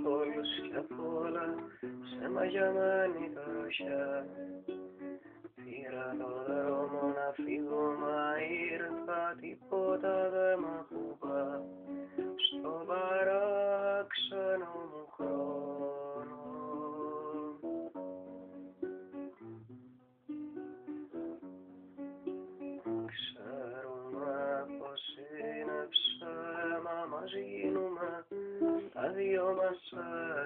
όλους και απ' όλα σε μαγιαμένη τροχιά. Πήρα το δρόμο να φύγω, μα ήρθα, τίποτα δε μ' ακουμπά στο παράξενο μου χρόνο. Ξέρουμε πως είναι ψέμα, μας γίνουμε τα δυο μας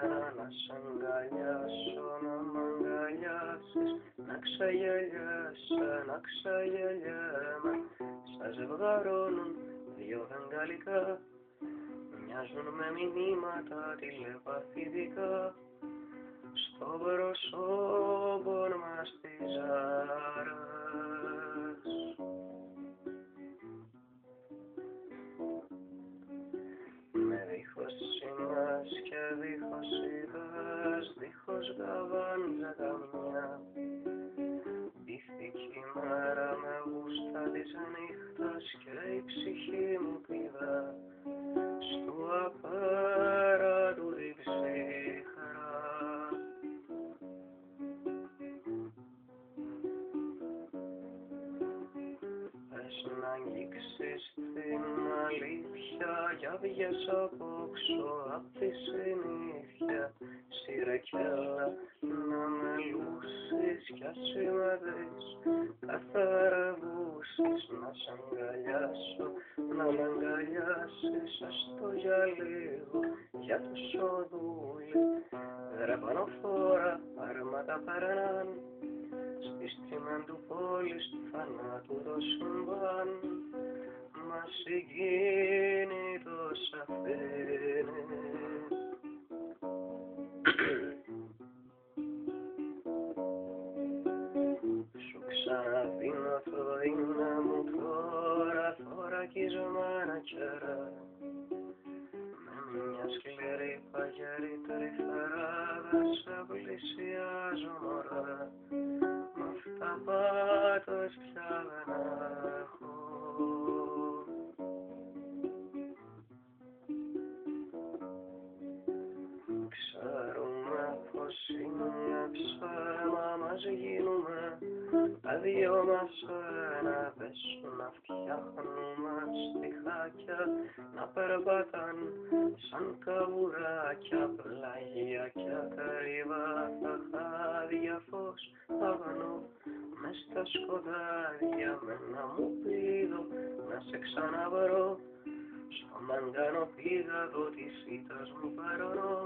ένα. Να σ' αγκαλιάσω, να μ' αγκαλιάσεις, να ξεγελιέσαι, να ξεγελιέμαι. Στα ζευγαρώνουν δυο βεγγαλικά, μοιάζουν με μηνύματα τηλεπαθητικά. Στο πρόσωπον μας τις ζάρες. Με δίχως σημαίες και δίχως ιδέες, δίχως γαβάντζα καμιά. Ντύθηκε η μέρα με γούστα της νύχτας και η ψυχή μου πηδά στου απέραντου την ψύχρα. Πες να αγγίξεις την αλήθεια, για βγες απόξω απ' τη συνήθεια. Σύρε κι έλα να με λούσεις κι ας με δεις κάθε ρεβούσεις. Να σ' αγκαλιάσω, να μ' αγκαλιάσεις, έστω για λίγο, για το σοδούλι. Δρεπανοφόρα άρματα περνάν στη στήμεν του πόλης του θανάτου το συμβάν. Μα συγκίνητος αφήνει. Σου ξαναδίνω το είναι μου τώρα, θωρακισμένα καιρά. Με μια σκληρή παγερή τρυφερά δεν σε πλησιάζω μωρά. Μ' αυταπάτως πια δεν έχω. Ξέρουμε πως είναι ψέμα, μας γίνουμε τα δυο μας ένα. Δες σου να φτιάχνουμε στιχάκια, να περπατάν σαν καβουράκια. Πλάγια και ακρίβα τα χάδια, φως αγνό μες στα σκοτάδια. Με ένα μου πήδο να σε ξαναβρω στο μαγκάνο πήγαδο της ήττας μου περνώ.